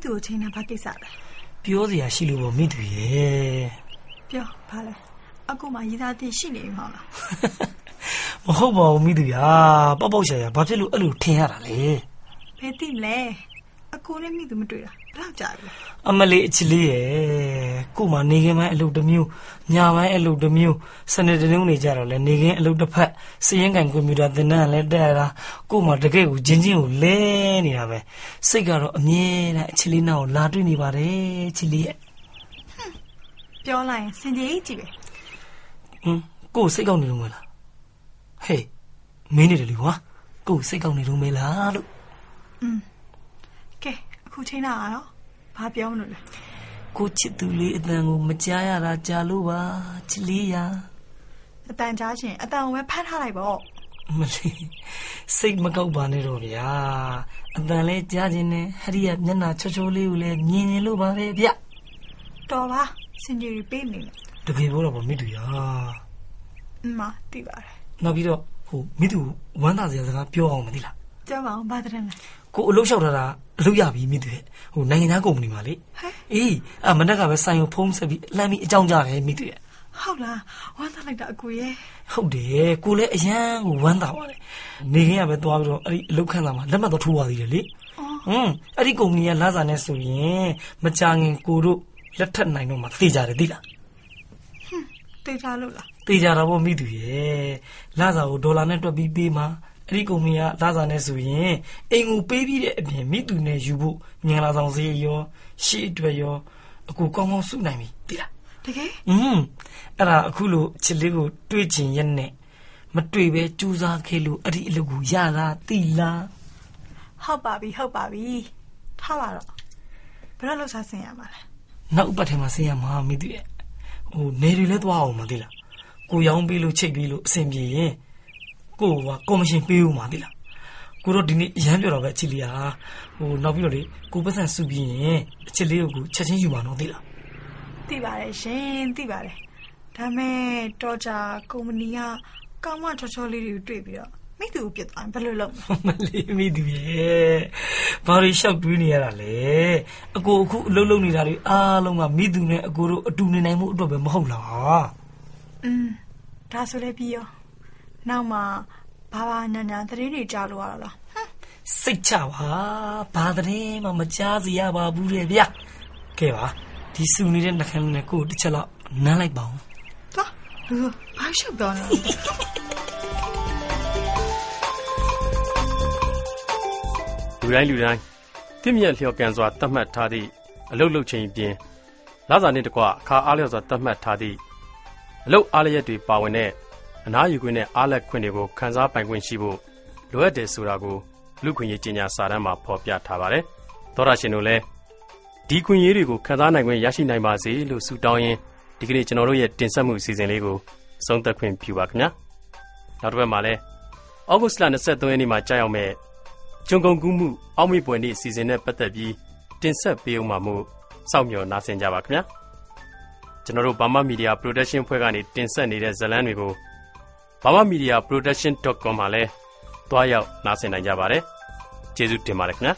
သူကိုချိန်တာဘာကိစ္စလဲပြောစရာရှိလို့ပေါ့မိသူရဲ့ပြောဘာလဲအခုမှရေးသားတင်ရှိနေမှာလားမဟုတ်ပါဘူးမိသူရာပေါက်ပေါက်ရှာဘာဖြစ်လို့အဲ့လိုထင်ရတာလဲဘယ်သိမလဲအကိုနဲ့မိသူမတွေ့တာဘယ်လောက်ကြာပြီအမလေးအချစ်လေးရဲ့ကို့မှာနေခင်းပိုင်းအလုပ်တစ်မျိုးညပိုင်းအလုပ်တစ်မျိုးစနေတနင်္ဂနွေကြတော့လဲနေခင်းအလုပ်တစ်ဖက်စည်ရင်ကန်ကွန်ပျူတာသင်တန်းလည်းတက်ရတာကို့မှာတကယ်ကိုချင်းကိုလဲနေတာပဲစိတ်ကတော့အမြဲတမ်းအချစ်လေးနောက်လာတွေ့နေပါတယ်ချစ်လေးရဲ့ပြောလိုက်ရင်စင်ကြီးကြည့်ပဲကို့စိတ်ကောက်နေလို့မလားဟေးမင်းနေတယ်လေကွာကို့စိတ်ကောက်နေလို့မလားလို့ကဲအခုချိန်တာကတော့ဘာပြောမလို့လဲကိုချစ်သူလေးအတန်ကိုမကြားရတာကြာလို့ပါချစ်လေးရာအတန်ကြားချင်းအတန်ကိုပဲဖတ်ထားလိုက်ပေါ့မလေးစိတ်မကောက်ပါနဲ့တော့ဗျာအတန်လေးကြားချင်းနဲ့ဟရိယမျက်နှာချောချောလေးကိုလည်းမြင်ရင်လို့ပါပဲဗျတော်ပါစင်ကြီးပေးနေတယ်တကယ်ပြောတော့ဗောမိတူရာမသိပါတယ်နောက်ပြီးတော့မိတူဝမ်းသာစရာစကားပြောအောင်မသိလားပြောပါအောင်ဘာတည်းလဲကိုအလုပ်လျှောက်ထားတာအလုပ်ရပြီမိတူရဲ့နိုင်ငံသားကုမ္ပဏီမှာလေအေးမနေ့ကပဲဆိုင်ကိုဖုန်းဆက်ပြီးလှမ်းပြီးအကြောင်းကြားတယ်မိတူရဲ့ဟုတ်လားဝမ်းသာလိုက်တာအကူရဲ့ဟုတ်တယ်ကိုလည်းအရန်ကိုဝမ်းသာပါတယ်နေခင်းကပဲသွားပြီးတော့အဲ့ဒီအလုပ်ခန်းသားမှာလက်မှတ်တော့ထိုးပါသေးတယ်လေအဲ့ဒီကုမ္ပဏီကလာစားနေဆိုရင်မကြခင်ကိုတို့လက်ထက်နိုင်တော့မှသိကြတယ်သိလားသိကြလို့လားသိကြတာပေါ့မိတူရဲ့လာစားကိုဒေါ်လာနဲ့တွက်ပြီးပေးမှာအဲ့ဒီကုမ္ပဏီကလာစားနေဆိုရင်အိမ်ကိုပေးပြီးတဲ့အပြင်မိသူနဲ့ယူဖို့ငင်လာဆောင်စေးရောရှေ့အတွက်ရောအကူကောင်းကောင်းစုနိုင်ပြီသိလားတကယ်အဲ့ဒါအခုလို့ချစ်လေးကိုတွေးချင်ရက်နဲ့မတွေ့ပဲကြိုးစားခဲ့လို့အဲ့ဒီအလုပ်ကိုရတာသိလားဟုတ်ပါပြီထားပါတော့ဘယ်တော့လှုပ်ရှားဆင်ရမှာလဲနောက်ဥပတ်ထဲမှာဆင်ရမှာမိသူရဲ့နေတွေလည်းသွားအောင်မသိလားကိုရောင်းပေးလို့ချိတ်ပေးလို့အဆင်ပြေရင်ကိုကကော်မရှင်ပေးဦးမှာသိလားကိုတော့ဒီနေ့အရန်ပြောတော့ပဲအချစ်လေးဟာနောက်ပြီးတော့လေကိုပတ်စံစုပြီးရင်အချစ်လေးကိုချက်ချင်းယူမှာတော့သိလားသိပါတယ်ရှင်သိပါတယ်ဒါမဲ့တော်ကြကုမ္ပဏီကကောင်းမချောချောလေးတွေတွေ့ပြီးတော့မိသူကိုပြစ်သွားဘယ်လိုလုပ်မလဲမိသူရဲ့ဘာလို့ရှောက်တွေးနေရတာလဲအကိုအခုအလုပ်လုပ်နေတာတွေအားလုံးကမိသူနဲ့အကိုတို့အတူနေနိုင်မှုအတွက်ပဲမဟုတ်လားဒါဆိုလည်းပြီးရောနောက်မှဘာညာသတင်းတွေကြားလို့ရတော့လားစိတ်ချပါဘာသတင်းမှမကြားစီရပါဘူးလေဗျာကဲပါဒီစုနေတဲ့နှခမ်းနဲ့ကိုတစ်ချက်လောက်နမ်းလိုက်ပါဦးဟာဘာရှောက်တော့လဲလူတိုင်းတင့်မြတ်လျော်ကန်စွာသတ်မှတ်ထားသည့်အလုတ်လုတ်ချိန်ပြင်လစာနှင့်တကွအခါအားလျော်စွာသတ်မှတ်ထားသည့်အလုတ်အားလျက်တွေပါဝင်တဲ့အနားယူခွင့်နဲ့အားလက်ခွင့်တွေကိုခန်းစားပိုင်ခွင့်ရှိဖို့လိုအပ်တယ်ဆိုတာကိုလူခွင့်ရေးကြေညာစာတမ်းမှာဖော်ပြထားပါတယ်။သောတာရှင်တို့လည်းဒီခွင့်ရေးတွေကိုခန်းစားနိုင်ခွင့်ရရှိနိုင်ပါစေလို့ဆုတောင်းရင်းဒီကနေ့ကျွန်တော်တို့ရဲ့တင်ဆက်မှုအစီအစဉ်လေးကိုဆုံးသက်ခွင့်ပြုပါခင်ဗျာ။နောက်တစ်ပတ်မှာလည်းဩဂုတ်လ23ရက်နေ့မှာကြာရောက်မဲ့ကျွန်းကုန်းကူးမှုအောက်မေ့ပွဲနေ့အစီအစဉ်နဲ့ပတ်သက်ပြီးတင်ဆက်ပေးအောင်မှာမို့စောင့်မျှော်နားဆင်ကြပါခင်ဗျာကျွန်တော်တို့ Burma Media Production ဖွဲ့ကနေတင်ဆက်နေတဲ့ဇာတ်လမ်းတွေကို burmamediaproduction.com မှာလည်းတွားရောက်နားဆင်နိုင်ကြပါတယ်ကျေးဇူးတင်ပါတယ်ခင်ဗျာ